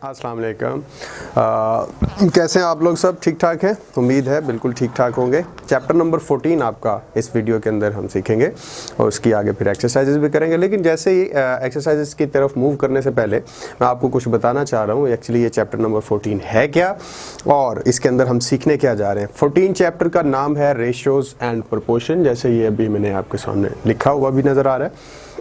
अस्सलाम वालेकुम। कैसे हैं आप लोग? सब ठीक ठाक हैं? उम्मीद है बिल्कुल ठीक ठाक होंगे। चैप्टर नंबर 14 आपका इस वीडियो के अंदर हम सीखेंगे और उसकी आगे फिर एक्सरसाइजेस भी करेंगे। लेकिन जैसे ही एक्सरसाइजेस की तरफ मूव करने से पहले मैं आपको कुछ बताना चाह रहा हूँ एक्चुअली ये चैप्टर नंबर 14 है क्या और इसके अंदर हम सीखने क्या जा रहे हैं। 14 चैप्टर का नाम है रेशियोज एंड प्रोपोर्शन, जैसे ये अभी मैंने आपके सामने लिखा हुआ भी नज़र आ रहा है।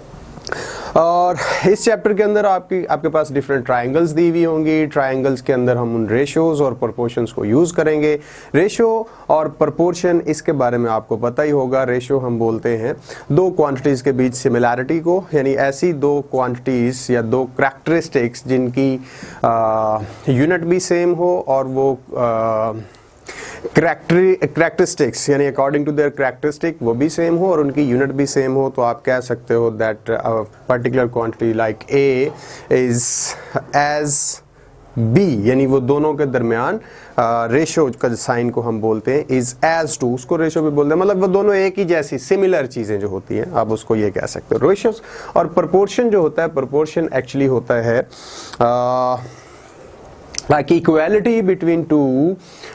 और इस चैप्टर के अंदर आपके पास डिफरेंट ट्रायंगल्स दी हुई होंगी। ट्रायंगल्स के अंदर हम उन रेशियोज और प्रोपोर्शंस को यूज़ करेंगे। रेशियो और प्रोपोर्शन इसके बारे में आपको पता ही होगा। रेशियो हम बोलते हैं दो क्वांटिटीज़ के बीच सिमिलैरिटी को, यानी ऐसी दो क्वांटिटीज़ या दो करैक्टरिस्टिक्स जिनकी यूनिट भी सेम हो और वो करैक्टरिस्टिक्स यानी अकॉर्डिंग टू देयर करैक्टरिस्टिक वो भी सेम हो और उनकी यूनिट भी सेम हो। तो आप कह सकते हो that particular quantity like A is as B, यानी वो दोनों के दरमियान रेशियो का साइन को हम बोलते हैं इज एज टू, उसको रेशियो भी बोलते हैं। मतलब वो दोनों एक ही जैसी सिमिलर चीज़ें जो होती हैं आप उसको ये कह सकते हो रेशियोज। और प्रोपोर्शन जो होता है, प्रोपोर्शन एक्चुअली होता है like equality between two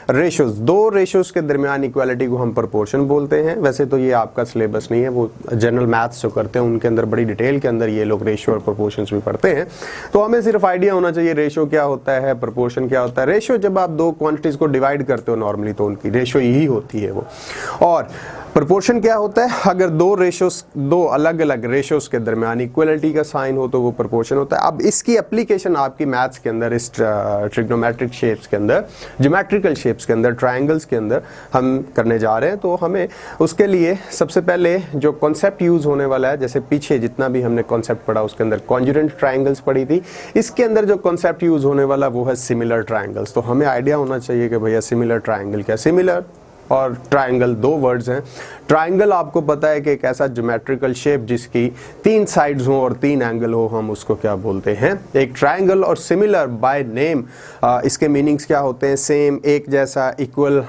ratios, दो रेशियोज के दरमियान इक्वालिटी को हम प्रोपोर्शन बोलते हैं। वैसे तो ये आपका सिलेबस नहीं है, वो जनरल मैथ्स जो करते हैं उनके अंदर बड़ी डिटेल के अंदर ये लोग रेशियो और प्रोपोर्शंस भी पढ़ते हैं। तो हमें सिर्फ आइडिया होना चाहिए रेशियो क्या होता है, प्रोपोर्शन क्या होता है। रेशियो जब आप दो क्वांटिटीज को डिवाइड करते हो नॉर्मली तो उनकी रेशियो यही होती है वो। और प्रोपोर्शन क्या होता है, अगर दो अलग अलग रेशियोज के दरमियान इक्वलिटी का साइन हो तो वो प्रोपोर्शन होता है। अब इसकी एप्लीकेशन आपकी मैथ्स के अंदर इस ट्रिग्नोमेट्रिक शेप्स के अंदर, ज्योमेट्रिकल शेप्स के अंदर, ट्रायंगल्स के अंदर हम करने जा रहे हैं। तो हमें उसके लिए सबसे पहले जो कॉन्सेप्ट यूज होने वाला है, जैसे पीछे जितना भी हमने कॉन्सेप्ट पढ़ा उसके अंदर कॉन्जुरेंट ट्रायंगल्स पढ़ी थी, इसके अंदर जो कॉन्सेप्ट यूज होने वाला वो है सिमिलर ट्रायंगल्स। तो हमें आइडिया होना चाहिए कि भैया सिमिलर ट्रायंगल क्या। सिमिलर और ट्रायंगल दो वर्ड्स हैं। ट्रायंगल आपको पता है कि एक ऐसा ज्योमेट्रिकल शेप जिसकी तीन साइड्स हो और तीन एंगल हो, हम उसको क्या बोलते हैं, एक ट्रायंगल। और सिमिलर बाय नेम इसके मीनिंग्स क्या होते हैं, सेम, एक जैसा, इक्वल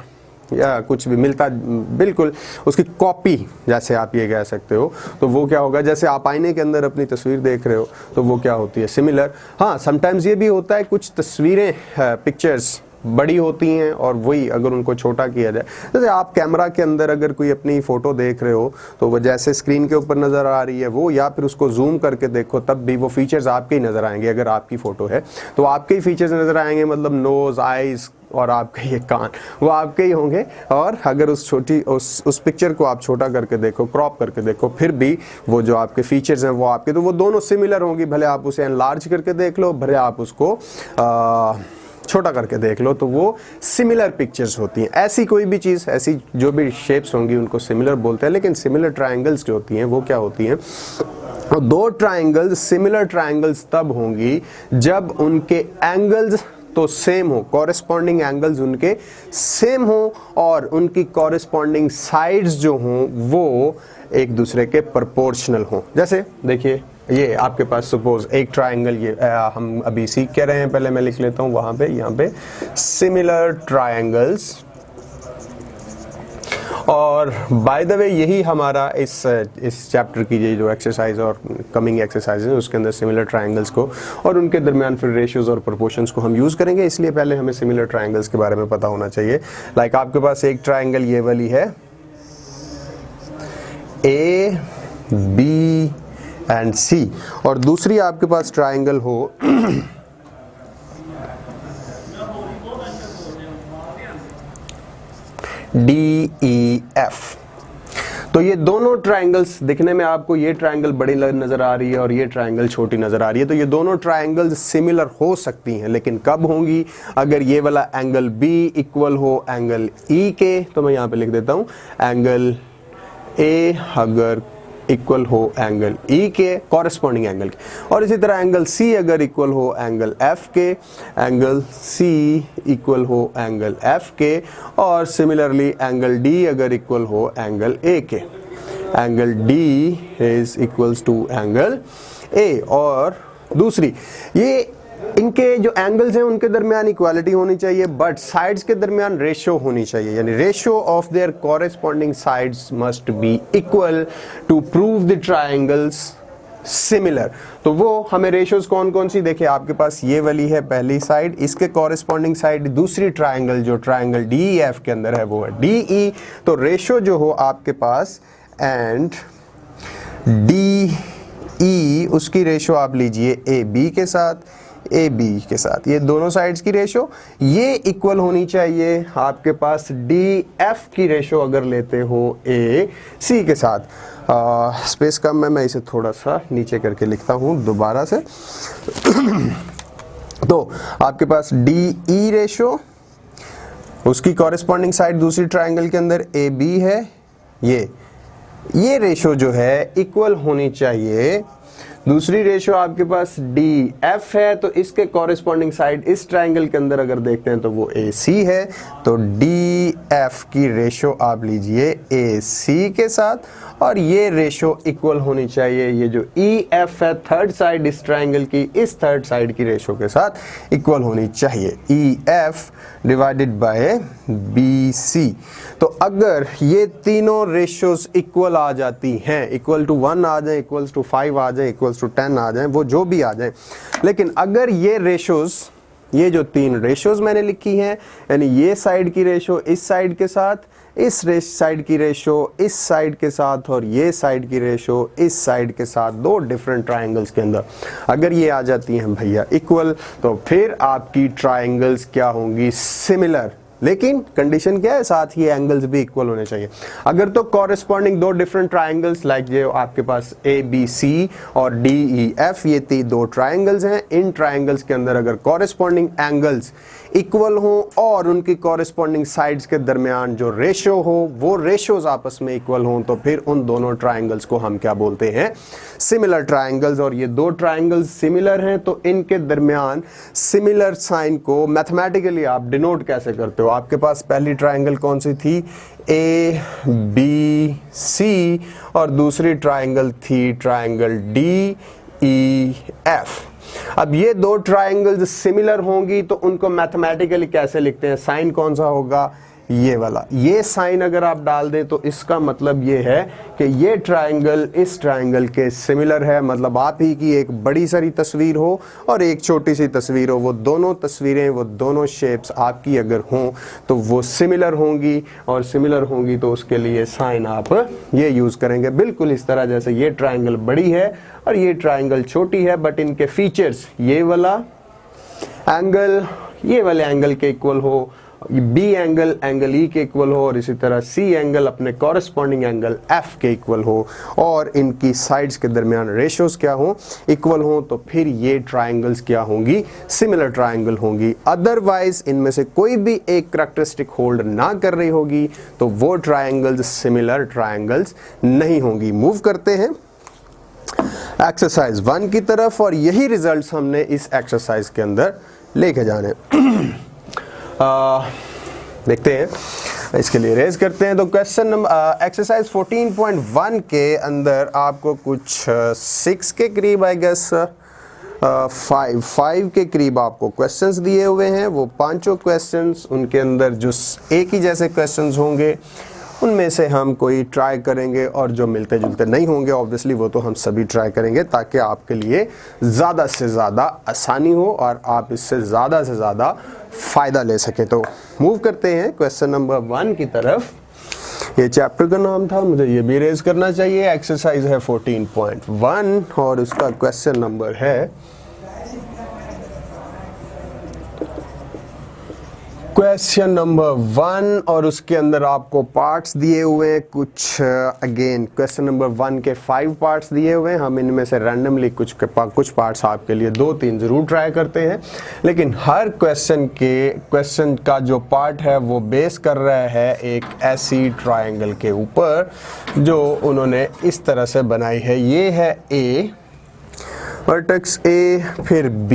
या कुछ भी मिलता, बिल्कुल उसकी कॉपी जैसे आप ये कह सकते हो। तो वो क्या होगा, जैसे आप आईने के अंदर अपनी तस्वीर देख रहे हो तो वो क्या होती है, सिमिलर। हाँ, समटाइम्स ये भी होता है कुछ तस्वीरें पिक्चर्स बड़ी होती हैं और वही अगर उनको छोटा किया जाए, जैसे आप कैमरा के अंदर अगर कोई अपनी फ़ोटो देख रहे हो तो वो जैसे स्क्रीन के ऊपर नज़र आ रही है वो, या फिर उसको जूम करके देखो तब भी वो फीचर्स आपके ही नज़र आएंगे। अगर आपकी फ़ोटो है तो आपके ही फीचर्स नज़र आएंगे, मतलब नोज़, आइज़ और आपके ये कान वो आपके ही होंगे। और अगर उस पिक्चर को आप छोटा करके देखो, क्रॉप करके देखो, फिर भी वो जो आपके फीचर्स हैं वो आपके, तो वो दोनों सिमिलर होंगी। भले आप उसे एनलार्ज करके देख लो, भले आप उसको छोटा करके देख लो, तो वो सिमिलर पिक्चर्स होती हैं। ऐसी कोई भी चीज़, ऐसी जो भी शेप्स होंगी उनको सिमिलर बोलते हैं। लेकिन सिमिलर ट्रायंगल्स जो होती हैं वो क्या होती हैं, दो ट्रायंगल्स सिमिलर ट्रायंगल्स तब होंगी जब उनके एंगल्स तो सेम हो, कॉरेस्पॉन्डिंग एंगल्स उनके सेम हो और उनकी कॉरेस्पॉन्डिंग साइड्स जो हों वो एक दूसरे के प्रोपोर्शनल हों। जैसे देखिए ये आपके पास सपोज एक ट्रायंगल, ये हम अभी सीख के रहे हैं, पहले मैं लिख लेता हूँ वहाँ पे, यहाँ पे सिमिलर ट्रायंगल्स। और बाय द वे यही हमारा इस चैप्टर की ये जो एक्सरसाइज और कमिंग एक्सरसाइज है उसके अंदर सिमिलर ट्रायंगल्स को और उनके दरमियान फिर रेशियोज और प्रोपोर्शंस को हम यूज़ करेंगे। इसलिए पहले हमें सिमिलर ट्रायंगल्स के बारे में पता होना चाहिए। लाइक आपके पास एक ट्रायंगल ये वाली है ए बी एंड सी, और दूसरी आपके पास ट्रायंगल हो डी ई एफ। तो ये दोनों ट्रायंगल्स दिखने में आपको ये ट्रायंगल बड़ी नज़र आ रही है और ये ट्रायंगल छोटी नज़र आ रही है। तो ये दोनों ट्रायंगल्स सिमिलर हो सकती हैं, लेकिन कब होंगी, अगर ये वाला एंगल बी इक्वल हो एंगल ई के। तो मैं यहाँ पे लिख देता हूँ एंगल ए अगर इक्वल हो एंगल ई के, कॉरेस्पॉन्डिंग एंगल के। और इसी तरह एंगल सी अगर इक्वल हो एंगल एफ के, एंगल सी इक्वल हो एंगल एफ के। और सिमिलरली एंगल डी अगर इक्वल हो एंगल ए के, angle D is equals to angle A. और दूसरी, ये इनके जो एंगल्स हैं उनके दरमियान इक्वालिटी होनी चाहिए, बट साइड्स के दरमियान रेशियो होनी चाहिए, यानी ratio of their corresponding sides must be equal to prove the triangles similar. तो वो हमें रेशियोज कौन कौन सी, देखिए आपके पास ये वाली है पहली साइड, इसके कॉरेस्पॉन्डिंग साइड दूसरी ट्राइंगल जो ट्राइंगल DEF के अंदर है वो है DE। तो रेशियो जो हो आपके पास एंड DE उसकी रेशियो आप लीजिए AB के साथ, AB के साथ, ये दोनों साइड्स की रेशियो ये इक्वल होनी चाहिए आपके पास DF की रेशियो अगर लेते हो AC के साथ। स्पेस कम है, मैं इसे थोड़ा सा नीचे करके लिखता हूँ दोबारा से। तो आपके पास DE रेशियो, उसकी कॉरेस्पॉन्डिंग साइड दूसरी ट्राइंगल के अंदर AB है, ये रेशियो जो है इक्वल होनी चाहिए। दूसरी रेशियो आपके पास DF है, तो इसके कॉरेस्पॉन्डिंग साइड इस ट्राइंगल के अंदर अगर देखते हैं तो वो AC है। तो DF की रेशियो आप लीजिए AC के साथ, और ये रेशियो इक्वल होनी चाहिए, ये जो EF है थर्ड साइड इस ट्राइंगल की, इस थर्ड साइड की रेशियो के साथ इक्वल होनी चाहिए, EF डिवाइडेड बाय BC। तो अगर ये तीनों रेशियोज इक्वल आ जाती हैं, इक्वल टू 1 आ जाए, इक्वल्स टू 5 आ जाए, इक्वल्स टू 10 आ जाए, वो जो भी आ जाए, लेकिन अगर ये रेशियोज, ये जो तीन रेशियोज मैंने लिखी हैं, यानी ये साइड की रेशियो इस साइड के साथ, इस साइड की रेशियो इस साइड के साथ, और ये साइड की रेशियो इस साइड के साथ, दो डिफरेंट ट्राइंगल्स के अंदर अगर ये आ जाती हैं भैया इक्वल, तो फिर आपकी ट्राइंगल्स क्या होंगी, सिमिलर। लेकिन कंडीशन क्या है, साथ ही एंगल्स भी इक्वल होने चाहिए। अगर तो कॉरेस्पॉन्डिंग दो डिफरेंट ट्राइंगल्स लाइक जो आपके पास ABC और DEF, ये दो ट्राइंगल्स हैं, इन ट्राइंगल्स के अंदर अगर कॉरेस्पॉन्डिंग एंगल्स इक्वल हो और उनकी कॉरेस्पॉन्डिंग साइड्स के दरमियान जो रेशियो हो वो रेशियोज आपस में इक्वल हो, तो फिर उन दोनों ट्राइंगल्स को हम क्या बोलते हैं, सिमिलर ट्राइंगल्स। और ये दो ट्राइंगल्स सिमिलर हैं, तो इनके दरमियान सिमिलर साइन को मैथमेटिकली आप डिनोट कैसे करते हो। आपके पास पहली ट्राइंगल कौन सी थी, ABC, और दूसरी ट्राइंगल थी ट्राइंगल DEF। अब ये दो ट्राइंगल्स सिमिलर होंगी तो उनको मैथमेटिकली कैसे लिखते हैं, साइन कौन सा होगा, ये वाला। ये साइन अगर आप डाल दें तो इसका मतलब ये है कि ये ट्राइंगल इस ट्राइंगल के सिमिलर है, मतलब आप ही की एक बड़ी सारी तस्वीर हो और एक छोटी सी तस्वीर हो, वो दोनों तस्वीरें, वो दोनों शेप्स आपकी अगर हों तो वो सिमिलर होंगी, और सिमिलर होंगी तो उसके लिए साइन आप ये यूज़ करेंगे बिल्कुल इस तरह, जैसे ये ट्राइंगल बड़ी है और ये ट्राइंगल छोटी है, बट इनके फीचर्स ये वाला एंगल ये वाले एंगल के इक्वल हो, B एंगल एंगल E के इक्वल हो, और इसी तरह C एंगल अपने कॉरेस्पॉन्डिंग एंगल F के इक्वल हो, और इनकी साइड्स के दरमियान रेशियोज क्या हो, इक्वल हो, तो फिर ये ट्राइंगल्स क्या होंगी, सिमिलर ट्राइंगल होंगी। अदरवाइज इनमें से कोई भी एक करैक्टरिस्टिक होल्ड ना कर रही होगी तो वो ट्राइंगल्स सिमिलर ट्राइंगल्स नहीं होंगी। मूव करते हैं एक्सरसाइज 1 की तरफ, और यही रिजल्ट्स हमने इस एक्सरसाइज के अंदर लेके जाने। देखते हैं, इसके लिए रेज करते हैं। तो क्वेश्चन नंबर एक्सरसाइज 14.1 के अंदर आपको कुछ 6 के करीब आई गेस 5 के करीब आपको क्वेश्चंस दिए हुए हैं। वो पांचों क्वेश्चंस, उनके अंदर जो एक ही जैसे क्वेश्चंस होंगे उनमें से हम कोई ट्राई करेंगे, और जो मिलते जुलते नहीं होंगे ऑब्वियसली वो तो हम सभी ट्राई करेंगे, ताकि आपके लिए ज़्यादा से ज़्यादा आसानी हो और आप इससे ज़्यादा से ज़्यादा फ़ायदा ले सकें। तो मूव करते हैं क्वेश्चन नंबर 1 की तरफ। ये चैप्टर का नाम था, मुझे ये भी रेज करना चाहिए। एक्सरसाइज है 14.1 और उसका क्वेश्चन नंबर है क्वेश्चन नंबर 1, और उसके अंदर आपको पार्ट्स दिए हुए हैं कुछ। अगेन क्वेश्चन नंबर 1 के 5 पार्ट्स दिए हुए हैं। हम इनमें से रैंडमली कुछ पार्ट्स आपके लिए 2-3 जरूर ट्राई करते हैं, लेकिन हर क्वेश्चन का जो पार्ट है वो बेस कर रहा है एक ऐसी ट्राइंगल के ऊपर जो उन्होंने इस तरह से बनाई है। ये है A, वर्टेक्स A, फिर B,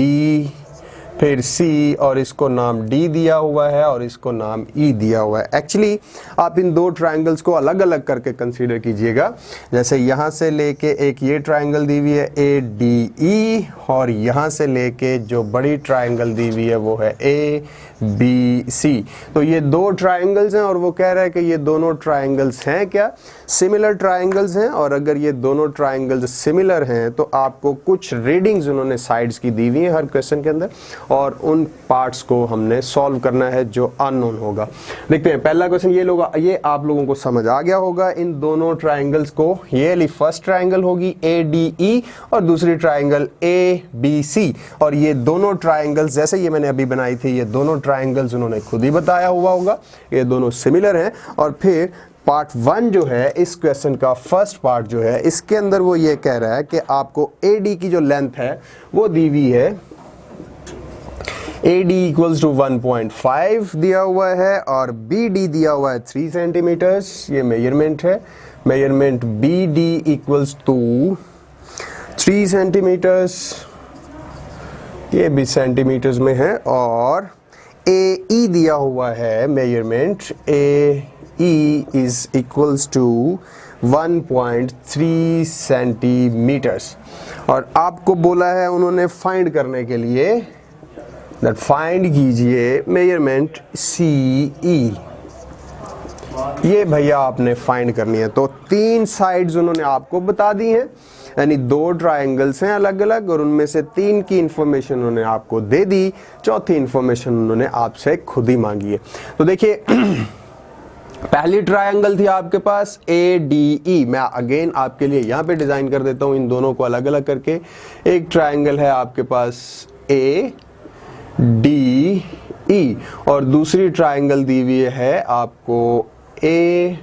फिर C और इसको नाम D दिया हुआ है और इसको नाम E दिया हुआ है। एक्चुअली आप इन दो ट्रायंगल्स को अलग अलग करके कंसीडर कीजिएगा। जैसे यहाँ से लेके एक ये ट्रायंगल दी हुई है ADE और यहाँ से लेके जो बड़ी ट्रायंगल दी हुई है वो है ABC। तो ये दो ट्रायंगल्स हैं और वो कह रहा है कि ये दोनों ट्रायंगल्स हैं क्या, सिमिलर ट्रायंगल्स हैं। और अगर ये दोनों ट्रायंगल्स सिमिलर हैं तो आपको कुछ रीडिंग्स उन्होंने साइड्स की दी हुई है हर क्वेश्चन के अंदर और उन पार्ट्स को हमने सॉल्व करना है जो अननोन होगा। देखते हैं पहला क्वेश्चन ये आप लोगों को समझ आ गया होगा। इन दोनों ट्रायंगल्स को, ये वाली फर्स्ट ट्रायंगल होगी ADE और दूसरी ट्रायंगल ABC और ये दोनों ट्रायंगल्स जैसे ये मैंने अभी बनाई थी, ये दोनों ट्रायंगल्स उन्होंने खुद ही बताया हुआ होगा, ये दोनों सिमिलर हैं। और फिर पार्ट 1 जो है इस क्वेश्चन का फर्स्ट पार्ट जो है इसके अंदर वो ये कह रहा है कि आपको AD की जो लेंथ है वो दी हुई है, AD इक्वल्स टू 1.5 दिया हुआ है और BD दिया हुआ है 3 सेंटीमीटर्स। ये मेजरमेंट है, measurement BD equals to 3 centimetres, ये भी सेंटीमीटर्स में है। और AE दिया हुआ है measurement, AE is equals to 1.3 centimetres. और आपको बोला है उन्होंने फाइंड करने के लिए दैट फाइंड कीजिए मेजरमेंट CE। ये भैया आपने फाइंड करनी है। तो 3 साइड्स उन्होंने आपको बता दी हैं, यानी 2 ट्रायंगल्स हैं अलग अलग और उनमें से 3 की इंफॉर्मेशन उन्होंने आपको दे दी, चौथी इंफॉर्मेशन उन्होंने आपसे खुद ही मांगी है। तो देखिए पहली ट्रायंगल थी आपके पास ADE। मैं अगेन आपके लिए यहाँ पे डिजाइन कर देता हूँ इन दोनों को अलग अलग करके। एक ट्रायंगल है आपके पास ADE और दूसरी ट्रायंगल दी हुई है आपको A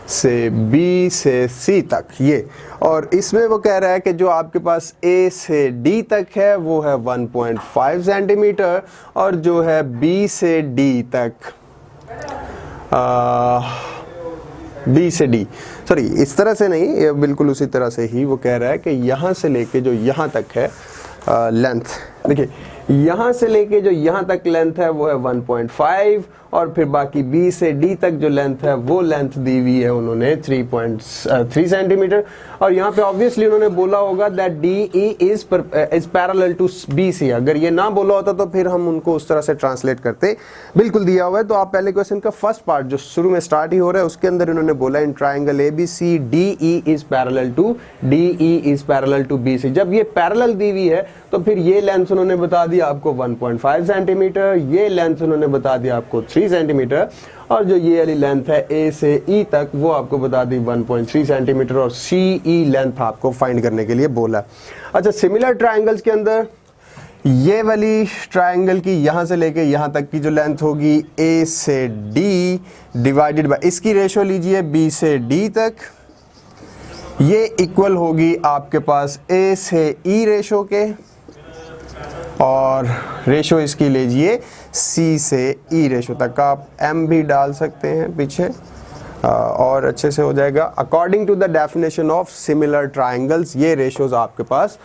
से B से C तक ये। और इसमें वो कह रहा है कि जो आपके पास A से D तक है वो है 1.5 सेंटीमीटर और जो है B से D तक B से D, सॉरी इस तरह से नहीं, ये बिल्कुल उसी तरह से ही वो कह रहा है कि यहाँ से लेके जो यहाँ तक है लेंथ, देखिए यहाँ से लेके जो यहाँ तक लेंथ है वो है 1.5 और फिर बाकी B से D तक जो लेंथ है वो लेंथ दी हुई है उन्होंने 3.3 सेंटीमीटर। और यहाँ पे ऑब्वियसली उन्होंने बोला होगा that DE is parallel to BC। अगर ये ना बोला होता तो फिर हम उनको उस तरह से ट्रांसलेट करते। बिल्कुल दिया हुआ है। तो आप पहले क्वेश्चन का फर्स्ट पार्ट जो शुरू में स्टार्ट ही हो रहा है उसके अंदर इन्होंने बोला in triangle ABC DE is parallel to BC। जब ये पैरेलल दी हुई है तो फिर ये लेंथ उन्होंने बता दिया आपको 1.5 सेंटीमीटर, ये लेंथ उन्होंने बता दिया आपको 3 सेंटीमीटर और जो ये वाली लेंथ है A से E तक वो आपको बता दी 1.3 सेंटीमीटर और CE लेंथ आपको फाइंड करने के लिए बोला। अच्छा, सिमिलर ट्रायंगल्स के अंदर ये वाली ट्रायंगल की यहाँ से लेके यहाँ तक की जो लेंथ होगी A से D डिवाइडेड बाय इसकी रेशो लीजिए B से D तक, ये इक्वल होगी आपके पास A से E रेशो के और रेशो इसकी लीजिए C से E रेशो तक। आप M भी डाल सकते हैं पीछे और अच्छे से हो जाएगा। According to the definition of similar triangles ये रेशोज आपके पास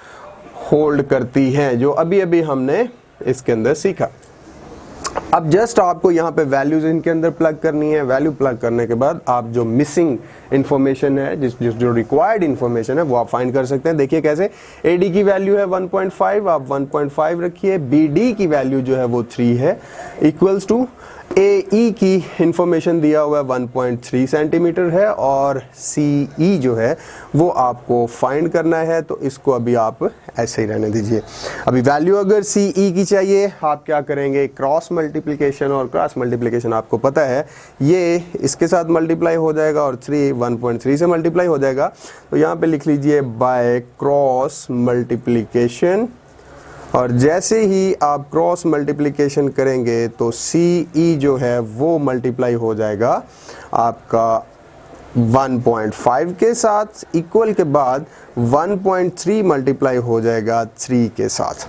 होल्ड करती हैं जो अभी अभी हमने इसके अंदर सीखा। अब जस्ट आपको यहाँ पे वैल्यूज इनके अंदर प्लग करनी है। वैल्यू प्लग करने के बाद आप जो मिसिंग इंफॉर्मेशन है, जो रिक्वायर्ड इंफॉर्मेशन है वो आप फाइंड कर सकते हैं। देखिए कैसे, AD की वैल्यू है 1.5, आप 1.5 रखिए। BD की वैल्यू जो है वो 3 है, इक्वल्स टू AE की इंफॉर्मेशन दिया हुआ है 1.3 सेंटीमीटर है और CE जो है वो आपको फाइंड करना है। तो इसको अभी आप ऐसे ही रहने दीजिए। अभी वैल्यू अगर CE की चाहिए आप क्या करेंगे, क्रॉस मल्टीप्लिकेशन, और क्रॉस मल्टीप्लिकेशन आपको पता है ये इसके साथ मल्टीप्लाई हो जाएगा और 1.3 से मल्टीप्लाई हो जाएगा। तो यहाँ पे लिख लीजिए बाय क्रॉस मल्टीप्लिकेशन और जैसे ही आप क्रॉस मल्टीप्लिकेशन करेंगे तो CE जो है वो मल्टीप्लाई हो जाएगा आपका 1.5 के साथ, इक्वल के बाद 1.3 मल्टीप्लाई हो जाएगा 3 के साथ।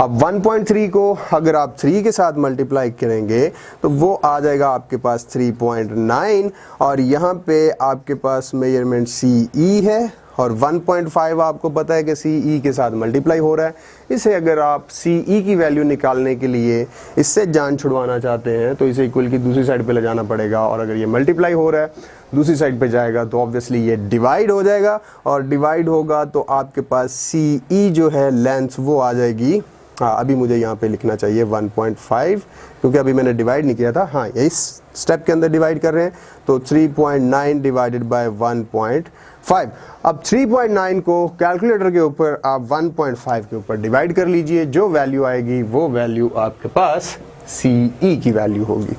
अब 1.3 को अगर आप 3 के साथ मल्टीप्लाई करेंगे तो वो आ जाएगा आपके पास 3.9 और यहाँ पे आपके पास मेजरमेंट CE है और 1.5 आपको पता है कि सी के साथ मल्टीप्लाई हो रहा है। इसे अगर आप सी की वैल्यू निकालने के लिए इससे जान छुड़वाना चाहते हैं तो इसे इक्वल की दूसरी साइड पे ले जाना पड़ेगा, और अगर ये मल्टीप्लाई हो रहा है दूसरी साइड पे जाएगा तो ऑब्वियसली ये डिवाइड हो जाएगा, और डिवाइड होगा तो आपके पास सी जो है लेंथ वो आ जाएगी। हाँ, अभी मुझे यहाँ पे लिखना चाहिए 1.5 क्योंकि अभी मैंने डिवाइड नहीं किया था। हाँ, इस स्टेप के अंदर डिवाइड कर रहे हैं तो 3.9 डिवाइडेड बाय 1.5। अब 3.9 को कैलकुलेटर के ऊपर आप 1.5 के ऊपर डिवाइड कर लीजिए, जो वैल्यू आएगी वो वैल्यू आपके पास सी की वैल्यू होगी।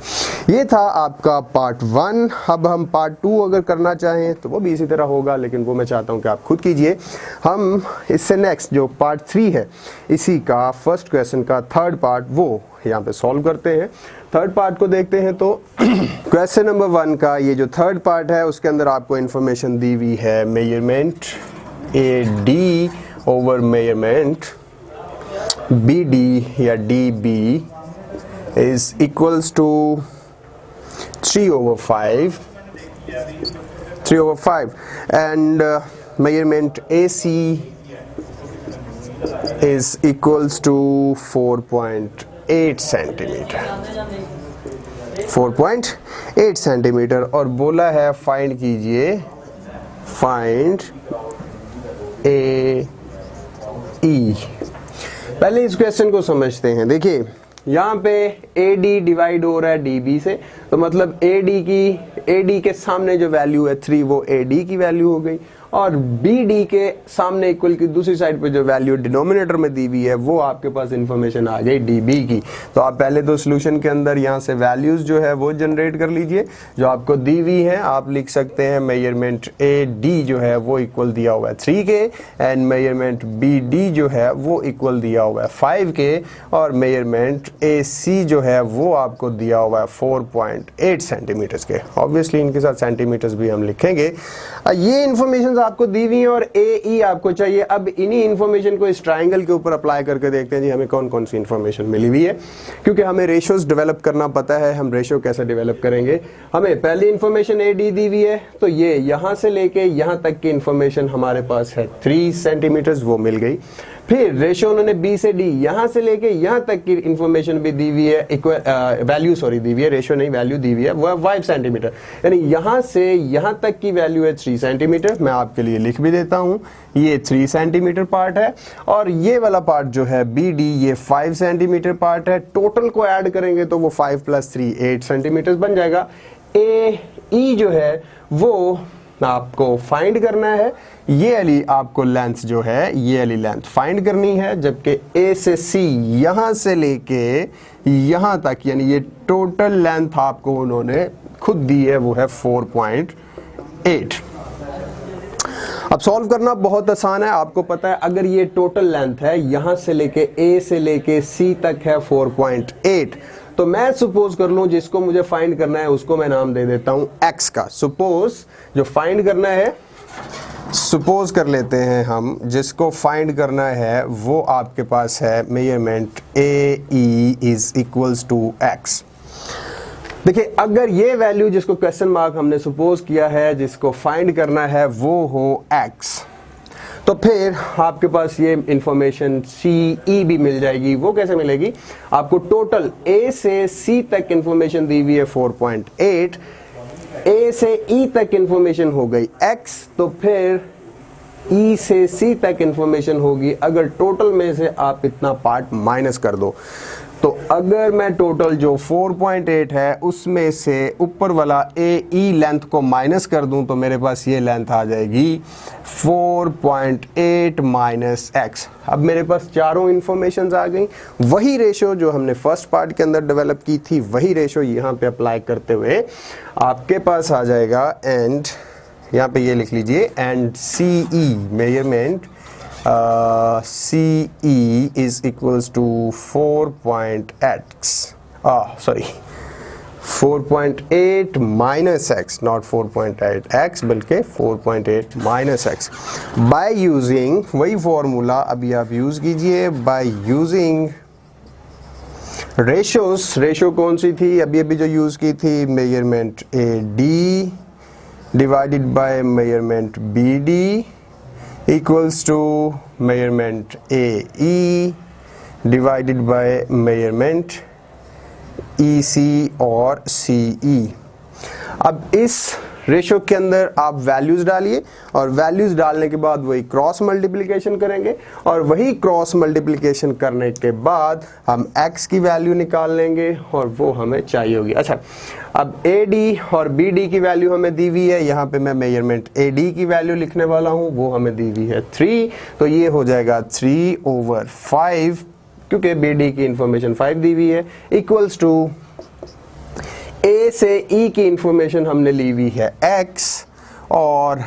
ये था आपका पार्ट 1। अब हम पार्ट 2 अगर करना चाहें तो वो भी इसी तरह होगा, लेकिन वो मैं चाहता हूँ कि आप खुद कीजिए। हम इससे नेक्स्ट जो पार्ट 3 है इसी का फर्स्ट क्वेश्चन का थर्ड पार्ट वो यहाँ पे सॉल्व करते हैं। थर्ड पार्ट को देखते हैं तो क्वेश्चन नंबर 1 का ये जो थर्ड पार्ट है उसके अंदर आपको इंफॉर्मेशन दी हुई है measurement AD over measurement BD या DB is equals to 3/5 and measurement AC is equals to 4.8 centimeter 4.8 centimetre, और बोला है फाइंड कीजिए फाइंड AE। पहले इस क्वेश्चन को समझते हैं। देखिए यहाँ पे AD डिवाइड हो रहा है DB से, तो मतलब AD के सामने जो वैल्यू है 3 वो AD की वैल्यू हो गई, और BD के सामने इक्वल की दूसरी साइड पे जो वैल्यू डिनोमिनेटर में दी हुई है वो आपके पास इंफॉर्मेशन आ गई DB की। तो आप पहले तो सॉल्यूशन के अंदर यहाँ से वैल्यूज जो है वो जनरेट कर लीजिए जो आपको दी हुई है। आप लिख सकते हैं मेजरमेंट AD जो है वो इक्वल दिया हुआ है 3 के, एंड मेजरमेंट BD जो है वो इक्वल दिया हुआ है 5 के, और मेजरमेंट AC जो है वो आपको दिया हुआ है 4.8 सेंटीमीटर्स के। ऑब्वियसली इनके साथ सेंटीमीटर्स भी हम लिखेंगे। ये इन्फॉर्मेशन आपको दी हुई है और AE आपको चाहिए। अब इन्हीं इन्फॉर्मेशन को इस ट्राइंगल के ऊपर अप्लाई करके देखते हैं जी हमें कौन कौन सी इन्फॉर्मेशन मिली हुई है, क्योंकि हमें रेशियोज डेवलप करना पता है। हम रेशियो कैसे डेवलप करेंगे, हमें पहली इन्फॉर्मेशन AD दी हुई है, तो ये यहाँ से लेके यहाँ तक की इन्फॉर्मेशन हमारे पास है 3 सेंटीमीटर्स, वो मिल गई। फिर रेशियो उन्होंने B से D यहाँ से लेके यहाँ तक की इंफॉर्मेशन भी दी हुई है, वैल्यू दी हुई है, रेशियो नहीं वैल्यू दी हुई है, वो है 5 सेंटीमीटर, यानी यहाँ से यहाँ तक की वैल्यू है 3 सेंटीमीटर। मैं आपके लिए लिख भी देता हूँ, ये 3 सेंटीमीटर पार्ट है, और ये वाला पार्ट जो है BD ये 5 सेंटीमीटर पार्ट है। टोटल को ऐड करेंगे तो वो 5 + 3 8 सेंटीमीटर बन जाएगा। AE जो है वो आपको फाइंड करना है, ये वाली आपको लेंथ जो है ये वाली लेंथ फाइंड करनी है, जबकि A से C यहाँ से लेके यहाँ तक यानी ये टोटल लेंथ आपको उन्होंने खुद दी है वो है 4.8। अब सॉल्व करना बहुत आसान है, आपको पता है अगर ये टोटल लेंथ है यहाँ से लेके A से लेके C तक है 4.8, तो मैं सपोज कर लूं जिसको मुझे फाइंड करना है उसको मैं नाम दे देता हूं x का। सपोज जो फाइंड करना है, सपोज कर लेते हैं हम जिसको फाइंड करना है वो आपके पास है measurement AE is equals to x। देखिए अगर ये वैल्यू जिसको क्वेश्चन मार्क हमने सपोज किया है जिसको फाइंड करना है वो हो x, तो फिर आपके पास ये इंफॉर्मेशन CE भी मिल जाएगी। वो कैसे मिलेगी, आपको टोटल A से C तक इंफॉर्मेशन दी हुई है 4.8, A से E तक इंफॉर्मेशन हो गई x, तो फिर E से C तक इंफॉर्मेशन होगी। अगर टोटल में से आप इतना पार्ट माइनस कर दो, तो अगर मैं टोटल जो 4.8 है उसमें से ऊपर वाला AE लेंथ को माइनस कर दूं तो मेरे पास ये लेंथ आ जाएगी 4.8 माइनस x। अब मेरे पास चारों इंफॉर्मेशंस आ गई। वही रेशियो जो हमने फर्स्ट पार्ट के अंदर डेवलप की थी वही रेशियो यहाँ पे अप्लाई करते हुए आपके पास आ जाएगा। एंड यहाँ पे ये लिख लीजिए, and CE measurement CE is equals to 4.8 minus x, not 4.8x बल्कि 4.8 minus x। by using वही फॉर्मूला अभी आप यूज कीजिए, by using ratios। रेशियो कौन सी थी अभी अभी जो यूज की थी, measurement AD divided by measurement BD equals to measurement AE divided by measurement EC और CE। अब इस रेशो के अंदर आप वैल्यूज डालिए और वैल्यूज डालने के बाद वही क्रॉस मल्टीप्लिकेशन करेंगे और वही क्रॉस मल्टीप्लिकेशन करने के बाद हम x की वैल्यू निकाल लेंगे और वो हमें चाहिए होगी। अच्छा, अब AD और BD की वैल्यू हमें दी हुई है, यहाँ पे मैं मेजरमेंट AD की वैल्यू लिखने वाला हूँ, वो हमें दी हुई है 3, तो ये हो जाएगा 3/5 क्योंकि BD की इंफॉर्मेशन 5 दी हुई है, इक्वल्स टू A से E की इंफॉर्मेशन हमने ली हुई है x और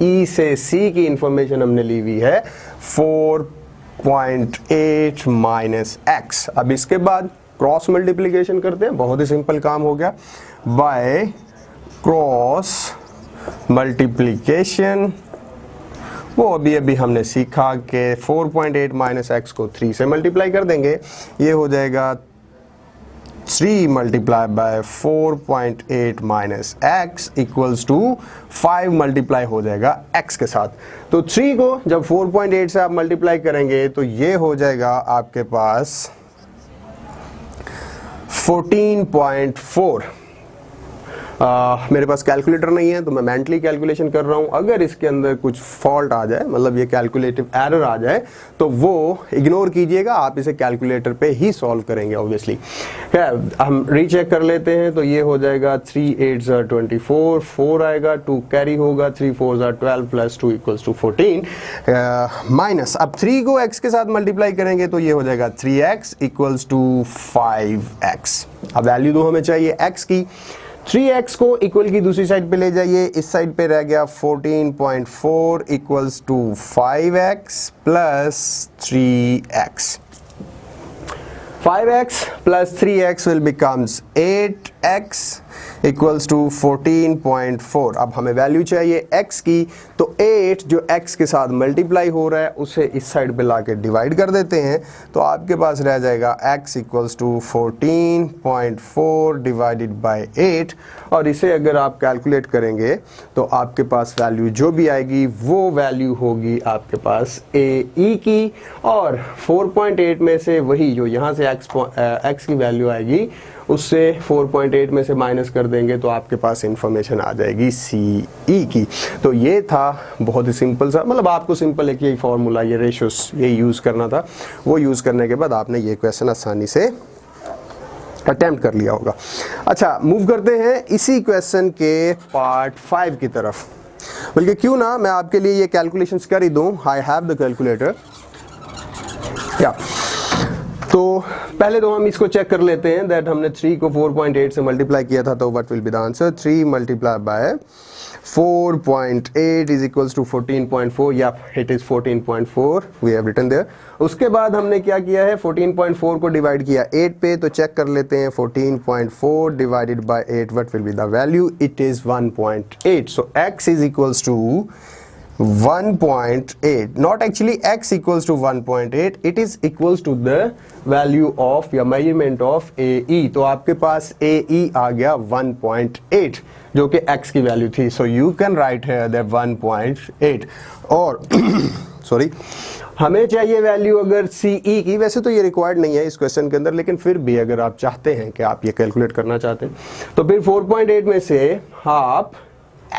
E से C की इंफॉर्मेशन हमने ली हुई है 4.8 माइनस x। अब इसके बाद क्रॉस मल्टीप्लिकेशन करते हैं, बहुत ही सिंपल काम हो गया। बाय क्रॉस मल्टीप्लिकेशन वो अभी हमने सीखा कि 4.8 माइनस एक्स को 3 से मल्टीप्लाई कर देंगे, ये हो जाएगा 3 multiply by 4.8 minus x equals to 5 multiply हो जाएगा x के साथ। तो 3 को जब 4.8 से आप मल्टीप्लाई करेंगे तो ये हो जाएगा आपके पास 14.4। मेरे पास कैलकुलेटर नहीं है तो मैं मेंटली कैलकुलेशन कर रहा हूं। अगर इसके अंदर कुछ फॉल्ट आ जाए, मतलब ये कैलकुलेटिव एरर आ जाए, तो वो इग्नोर कीजिएगा, आप इसे कैलकुलेटर पे ही सॉल्व करेंगे ऑब्वियसली। हम रीचेक कर लेते हैं, तो ये हो जाएगा 3 8 24, 4 आएगा, 2 कैरी होगा, 3 4 12 प्लस 2 इक्वल्स टू 14 माइनस, अब 3 को x के साथ मल्टीप्लाई करेंगे तो ये हो जाएगा 3x इक्वल्स टू 5x। अब वैल्यू दो हमें चाहिए x की, 3x को इक्वल की दूसरी साइड पे ले जाइए, इस साइड पे रह गया 14.4 equals to 5x plus 3x। 5x plus 3x will becomes 8x equals to 14.4। अब हमें वैल्यू चाहिए x की, तो 8 जो x के साथ मल्टीप्लाई हो रहा है उसे इस साइड पे लाके डिवाइड कर देते हैं, तो आपके पास रह जाएगा x equals to 14.4 divided by 8, और इसे अगर आप कैलकुलेट करेंगे तो आपके पास वैल्यू जो भी आएगी वो वैल्यू होगी आपके पास AE की, और 4.8 में से वही जो यहाँ से x की वैल्यू आएगी उससे 4.8 में से माइनस कर देंगे तो आपके पास इंफॉर्मेशन आ जाएगी CE की। तो ये था बहुत ही सिंपल सा, मतलब आपको सिंपल एक यही फॉर्मूला, ये रेशियोस यही यूज़ करना था, वो यूज़ करने के बाद आपने ये क्वेश्चन आसानी से अटेम्प्ट कर लिया होगा। अच्छा, मूव करते हैं इसी क्वेश्चन के पार्ट 5 की तरफ, बल्कि क्यों ना मैं आपके लिए ये कैलकुलेशंस कर ही दूँ। I have the calculator. क्या, तो पहले तो हम इसको चेक कर लेते हैं दैट हमने 3 को 4.8 से मल्टीप्लाई किया था, तो what will be the answer. 3 multiply by 4.8 is equals to 14.4, या it is 14.4, we have written there. उसके बाद हमने क्या किया है, 14.4 को डिवाइड किया 8 पे, तो चेक कर लेते हैं 14.4 divided by 8, what will be the value, it is 1.8। So x इज equals to 1.8, not actually x equals to 1.8, it is equals to the value of या measurement of AE। तो आपके पास AE आ गया 1.8 जो कि x की वैल्यू थी, so you can write here that 1.8। और सॉरी, हमें चाहिए वैल्यू अगर CE की, वैसे तो ये रिक्वायर्ड नहीं है इस क्वेश्चन के अंदर, लेकिन फिर भी अगर आप चाहते हैं कि आप ये कैलकुलेट करना चाहते हैं तो फिर 4.8 में से आप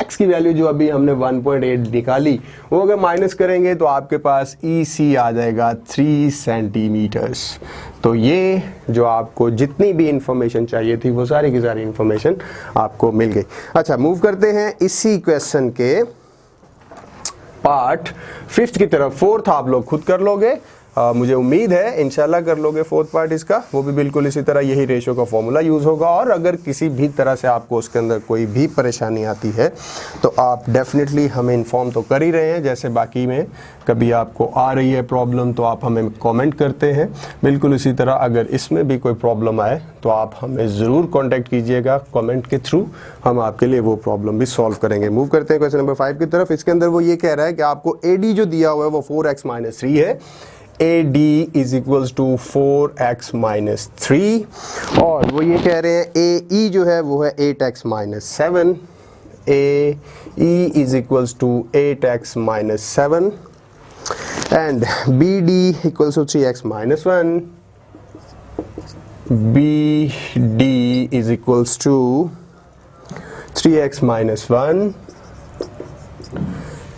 x की वैल्यू जो अभी हमने 1.8 निकाली वो अगर माइनस करेंगे तो आपके पास EC आ जाएगा 3 सेंटीमीटर्स। तो ये जो आपको जितनी भी इंफॉर्मेशन चाहिए थी वो सारी की सारी इंफॉर्मेशन आपको मिल गई। अच्छा, मूव करते हैं इसी क्वेश्चन के पार्ट 5 की तरफ। 4th आप लोग खुद कर लोगे, मुझे उम्मीद है इंशाल्लाह कर लोगे 4th पार्ट इसका, वो भी बिल्कुल इसी तरह यही रेशो का फॉर्मूला यूज़ होगा। और अगर किसी भी तरह से आपको उसके अंदर कोई भी परेशानी आती है तो आप डेफिनेटली हमें इन्फॉर्म तो कर ही रहे हैं, जैसे बाकी में कभी आपको आ रही है प्रॉब्लम तो आप हमें कमेंट करते हैं, बिल्कुल इसी तरह अगर इसमें भी कोई प्रॉब्लम आए तो आप हमें ज़रूर कॉन्टैक्ट कीजिएगा कमेंट के थ्रू, हम आपके लिए वो प्रॉब्लम भी सॉल्व करेंगे। मूव करते हैं क्वेश्चन नंबर 5 की तरफ। इसके अंदर वो ये कह रहा है कि आपको AD जो दिया हुआ है वो 4x माइनस 3 है, AD is equals to 4x minus 3, और वो ये कह रहे हैं AE जो है वो है 8x minus 7, AE is equals to 8x minus 7, and B D equals to 3x minus 1, B D is equals to 3x minus 1,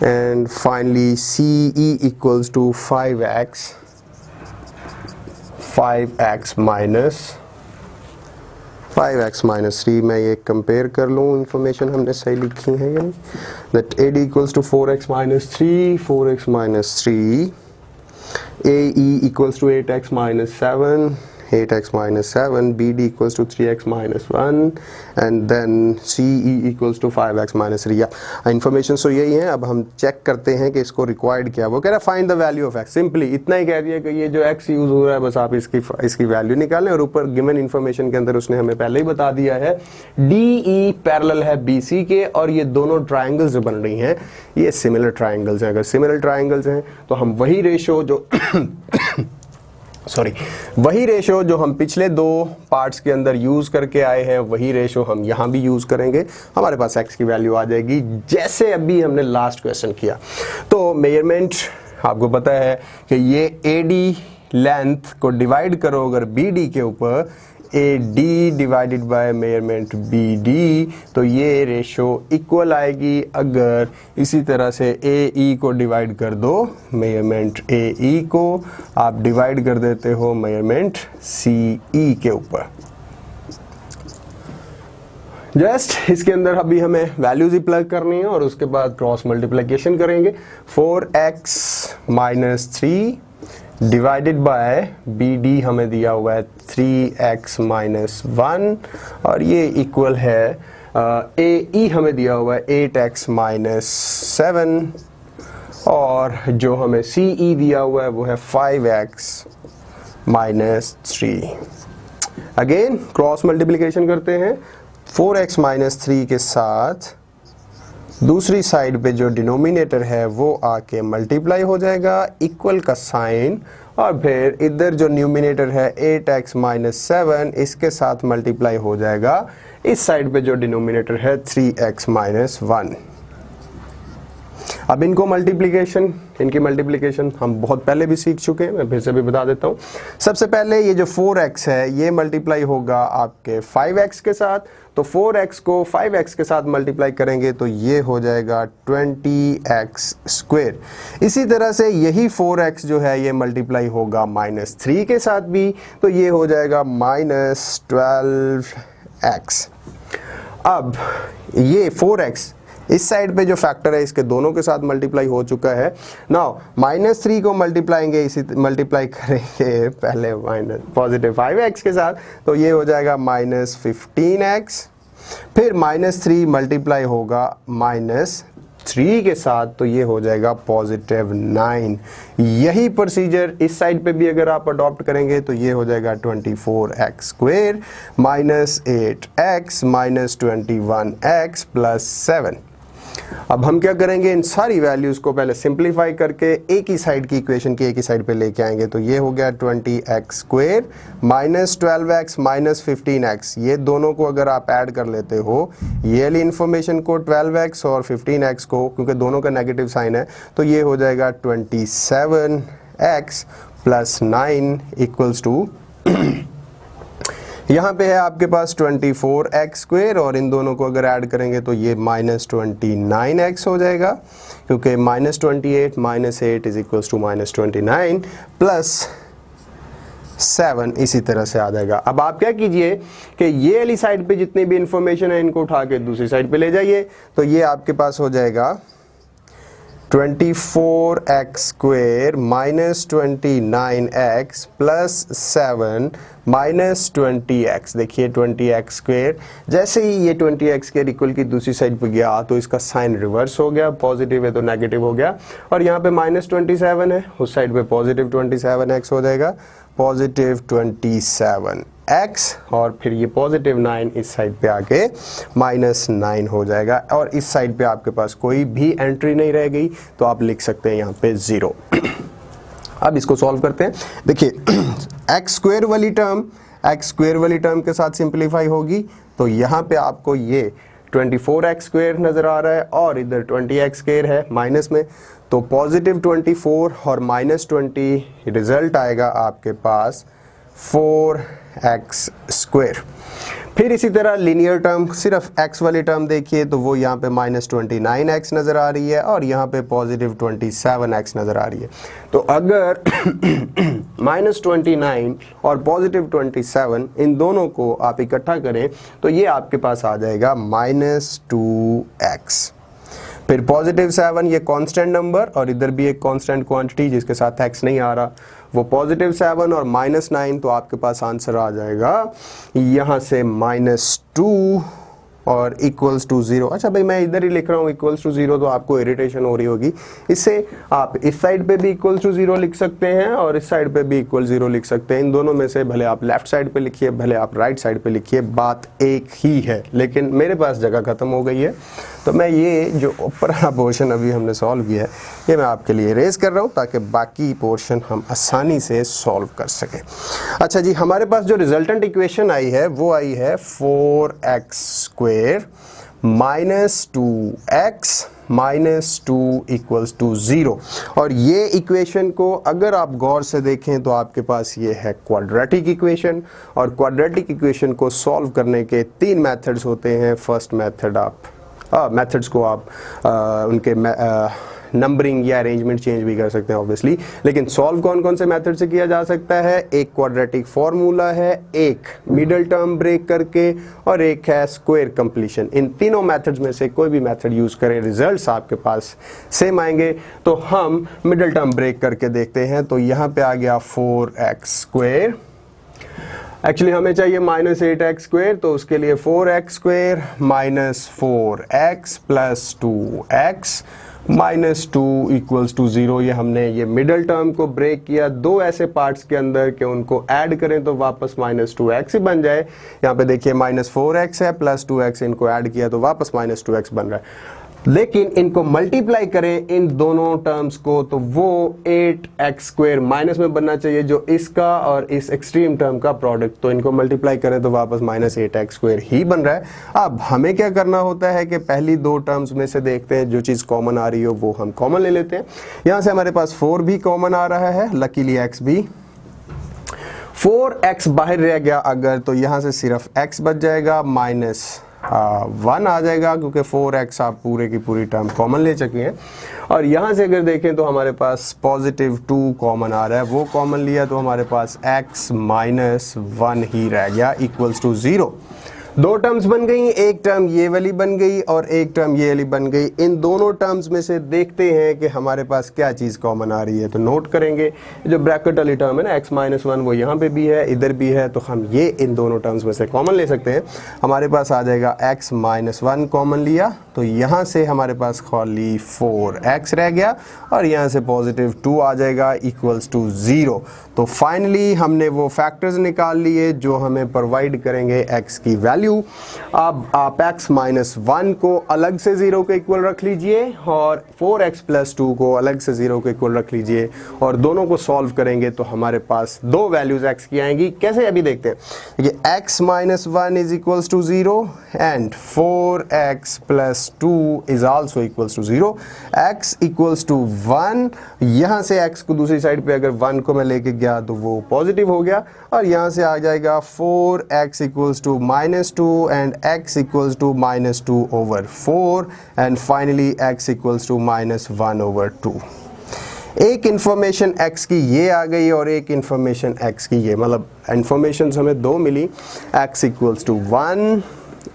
and finally CE equals to 5x minus 3। मैं ये कंपेयर कर लूँ, information हमने सही लिखी है यानी that AD equals to 4x minus 3, 4x minus 3, AE equals to 8x minus 7, 8x minus 7, BD equals to 3x minus 1, and then CE equals to 5x minus 3। या इन्फॉर्मेशन सो यही है। अब हम चेक करते हैं कि इसको रिक्वायर्ड क्या है। वो कह रहा है find the value of x, simply इतना ही कह दिया कि ये जो x यूज हो रहा है बस आप इसकी वैल्यू निकालें, और ऊपर गिवन इन्फॉर्मेशन के अंदर उसने हमें पहले ही बता दिया है DE पैरेलल है BC के, और ये दोनों ट्राइंगल्स जो बन रही हैं ये सिमिलर ट्राइंगल्स हैं। अगर सिमिलर ट्राइंगल्स हैं तो हम वही रेशो जो हम पिछले दो पार्ट्स के अंदर यूज करके आए हैं वही रेशो हम यहां भी यूज करेंगे। हमारे पास x की वैल्यू आ जाएगी जैसे अभी हमने लास्ट क्वेश्चन किया। तो मेजरमेंट आपको पता है कि ये AD लेंथ को डिवाइड करो अगर BD के ऊपर, AD divided by measurement BD, तो ये रेशो इक्वल आएगी। अगर इसी तरह से AE को डिवाइड कर दो मेजरमेंट AE को, आप डिवाइड कर देते हो मेजरमेंट CE के ऊपर। जस्ट इसके अंदर अभी हमें वैल्यूज ही प्लग करनी है और उसके बाद क्रॉस मल्टीप्लिकेशन करेंगे। 4x minus 3 divided by BD हमें दिया हुआ है 3x माइनस 1, और ये इक्वल है AE हमें दिया हुआ है 8x माइनस 7, और जो हमें CE दिया हुआ है वो है 5x minus 3। Again cross multiplication करते हैं। 4x माइनस 3 के साथ दूसरी साइड पे जो डिनोमिनेटर है वो आके मल्टीप्लाई हो जाएगा, इक्वल का साइन, और फिर इधर जो न्यूमिनेटर है 8x माइनस 7 इसके साथ मल्टीप्लाई हो जाएगा इस साइड पे जो डिनोमिनेटर है 3x माइनस 1। अब इनकी मल्टीप्लिकेशन हम बहुत पहले भी सीख चुके हैं, मैं फिर से भी बता देता हूँ। सबसे पहले ये जो 4x है ये मल्टीप्लाई होगा आपके 5x के साथ, तो 4x को 5x के साथ मल्टीप्लाई करेंगे तो ये हो जाएगा 20x स्क्वायर। इसी तरह से यही 4x जो है ये मल्टीप्लाई होगा माइनस 3 के साथ भी, तो ये हो जाएगा माइनस 12x। अब ये 4x इस साइड पे जो फैक्टर है इसके दोनों के साथ मल्टीप्लाई हो चुका है। नाउ माइनस 3 को मल्टीप्लाई करेंगे पहले माइनस पॉजिटिव 5x के साथ, तो ये हो जाएगा माइनस 15x। फिर माइनस 3 मल्टीप्लाई होगा माइनस 3 के साथ, तो ये हो जाएगा पॉजिटिव 9। यही प्रोसीजर इस साइड पे भी अगर आप अडॉप्ट करेंगे तो ये हो जाएगा 24x square minus 8x minus 21x plus 7। अब हम क्या करेंगे, इन सारी वैल्यूज को पहले सिंप्लीफाई करके एक ही साइड की इक्वेशन की एक ही साइड पे लेके आएंगे, तो ये हो गया 20x square minus 12x minus 15x। ये दोनों को अगर आप ऐड कर लेते हो, ये वाली इंफॉर्मेशन को 12x और 15x को, क्योंकि दोनों का नेगेटिव साइन है, तो ये हो जाएगा 27x प्लस 9 इक्वल्स टू यहाँ पे है आपके पास 24x स्क्वायर, और इन दोनों को अगर ऐड करेंगे तो ये माइनस 29x हो जाएगा, क्योंकि minus 28 minus 8 is equals to minus 29 plus 7 इसी तरह से आ जाएगा। अब आप क्या कीजिए कि ये वाली साइड पे जितनी भी इंफॉर्मेशन है इनको उठा के दूसरी साइड पे ले जाइए, तो ये आपके पास हो जाएगा 24x square minus 29x plus 7 minus 20x। देखिए 20x स्क्वायर, जैसे ही ये 20x स्क्वायर इक्वल की दूसरी साइड पे गया तो इसका साइन रिवर्स हो गया, पॉजिटिव है तो नेगेटिव हो गया, और यहाँ पे माइनस 27 है, उस साइड पे पॉजिटिव 27x हो जाएगा, पॉजिटिव 27x, और फिर ये पॉजिटिव 9 इस साइड पे आके माइनस 9 हो जाएगा, और इस साइड पे आपके पास कोई भी एंट्री नहीं रह गई, तो आप लिख सकते हैं यहाँ पे 0। अब इसको सॉल्व करते हैं। देखिए x स्क्वायर वाली टर्म के साथ सिंप्लीफाई होगी, तो यहाँ पे आपको ये 24x स्क्वायर नज़र आ रहा है और इधर 20x स्क्वायर है माइनस में, तो पॉजिटिव 24 और माइनस 20 रिजल्ट आएगा आपके पास 4x स्क्वायर। फिर इसी तरह लीनियर टर्म सिर्फ x वाली टर्म देखिए तो वो यहाँ पे माइनस 29x नज़र आ रही है और यहाँ पे पॉजिटिव 27x नज़र आ रही है। तो अगर माइनस 29 और पॉजिटिव 27 इन दोनों को आप इकट्ठा करें तो ये आपके पास आ जाएगा माइनस 2x। फिर पॉजिटिव 7 ये कांस्टेंट नंबर और इधर भी एक कांस्टेंट क्वांटिटी जिसके साथ x नहीं आ रहा, वो पॉजिटिव 7 और माइनस 9, तो आपके पास आंसर आ जाएगा यहाँ से माइनस 2 और इक्वल्स टू 0। अच्छा भाई मैं इधर ही लिख रहा हूँ इक्वल्स टू 0 तो आपको इरिटेशन हो रही होगी, इससे आप इस साइड पे भी इक्वल्स टू 0 लिख सकते हैं और इस साइड पे भी इक्वल 0 लिख सकते हैं। इन दोनों में से भले आप लेफ्ट साइड पे लिखिए भले आप राइट साइड पे लिखिए, बात एक ही है, लेकिन मेरे पास जगह खत्म हो गई है तो मैं ये जो ऊपर वाला पोर्शन अभी हमने सॉल्व किया है ये मैं आपके लिए रेज कर रहा हूँ ताकि बाकी पोर्शन हम आसानी से सॉल्व कर सकें। अच्छा जी, हमारे पास जो रिजल्टेंट इक्वेशन आई है वो आई है 4x square minus 2x minus 2 equals to 0। और ये इक्वेशन को अगर आप गौर से देखें तो आपके पास ये है क्वाड्रेटिक इक्वेशन, और क्वाड्रेटिक इक्वेशन को सॉल्व करने के 3 मेथड्स होते हैं। फर्स्ट मेथड आप मेथड्स को आप उनके नंबरिंग या अरेंजमेंट चेंज भी कर सकते हैं ऑब्वियसली, लेकिन सॉल्व कौन कौन से मेथड से किया जा सकता है? एक क्वाड्रेटिक फॉर्मूला है, एक मिडिल टर्म ब्रेक करके और एक है स्क्वायर कंप्लीशन। इन तीनों मेथड्स में से कोई भी मेथड यूज करें रिजल्ट्स आपके पास सेम आएंगे। तो हम मिडिल टर्म ब्रेक करके देखते हैं। तो यहाँ पे आ गया 4x स्क्वायर, एक्चुअली हमें चाहिए माइनस 8x स्क्वायर, तो उसके लिए 4x square minus 4x plus 2x minus 2 equals to 0। ये हमने ये मिडल टर्म को ब्रेक किया दो ऐसे पार्ट्स के अंदर कि उनको ऐड करें तो वापस माइनस 2x ही बन जाए। यहाँ पे देखिए माइनस 4x है प्लस 2x, इनको ऐड किया तो वापस माइनस 2x बन रहा है। लेकिन इनको मल्टीप्लाई करें इन दोनों टर्म्स को तो वो 8x स्क्वायर माइनस में बनना चाहिए, जो इसका और इस एक्सट्रीम टर्म का प्रोडक्ट, तो इनको मल्टीप्लाई करें तो वापस माइनस 8x स्क्वायर ही बन रहा है। अब हमें क्या करना होता है कि पहली दो टर्म्स में से देखते हैं जो चीज़ कॉमन आ रही हो वो हम कॉमन ले लेते हैं। यहाँ से हमारे पास 4 भी कॉमन आ रहा है, लकीली x भी। 4x बाहर रह गया अगर, तो यहाँ से सिर्फ x बच जाएगा, माइनस 1 आ जाएगा क्योंकि 4x आप पूरे की पूरी टर्म कॉमन ले चुके हैं। और यहाँ से अगर देखें तो हमारे पास पॉजिटिव 2 कॉमन आ रहा है, वो कॉमन लिया तो हमारे पास x माइनस 1 ही रह गया इक्वल्स टू 0। दो टर्म्स बन गई, एक टर्म ये वाली बन गई और एक टर्म ये वाली बन गई। इन दोनों टर्म्स में से देखते हैं कि हमारे पास क्या चीज़ कॉमन आ रही है। तो नोट करेंगे जो ब्रैकेट वाली टर्म है ना x माइनस 1, वो यहाँ पे भी है इधर भी है, तो हम ये इन दोनों टर्म्स में से कॉमन ले सकते हैं। हमारे पास आ जाएगा x माइनस 1 कॉमन लिया तो यहाँ से हमारे पास खाली 4x रह गया और यहाँ से पॉजिटिव 2 आ जाएगा इक्वल्स टू 0। तो फाइनली हमने वो फैक्टर्स निकाल लिए जो हमें प्रोवाइड करेंगे x की वैल्यू। अब आप x माइनस 1 को अलग से 0 के इक्वल रख लीजिए और 4x प्लस 2 को अलग से 0 के इक्वल रख लीजिए और दोनों को सॉल्व करेंगे तो हमारे पास दो वैल्यूज x की आएंगी। कैसे अभी देखते हैं। देखिए x minus 1 is equals to 0 and 4x plus 2 is also equals to 0। x equals to 1, यहाँ से x को दूसरी साइड पे अगर 1 को मैं लेके गया तो वो पॉजिटिव हो गया और यहाँ से आ जाएगा 4x equals to minus 2 and x equals to minus 2 over 4 and finally x equals to minus 1 over 2। एक इंफॉर्मेशन x की ये आ गई और एक इंफॉर्मेशन x की ये, मतलब इंफॉर्मेशन हमें दो मिली, x equals to 1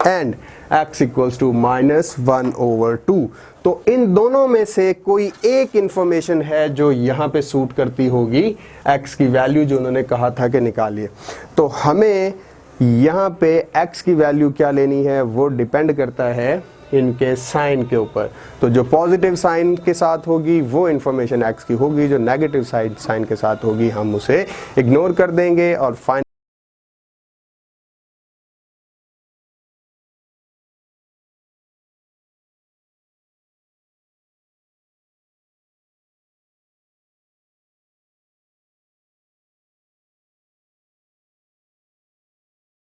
and x equals to minus 1 over 2। तो इन दोनों में से कोई एक इंफॉर्मेशन है जो यहाँ पे सूट करती होगी x की वैल्यू जो उन्होंने कहा था कि निकालिए। तो हमें यहाँ पे x की वैल्यू क्या लेनी है वो डिपेंड करता है इनके साइन के ऊपर। तो जो पॉजिटिव साइन के साथ होगी वो इन्फॉर्मेशन x की होगी, जो नेगेटिव साइन के साथ होगी हम उसे इग्नोर कर देंगे और फाइनल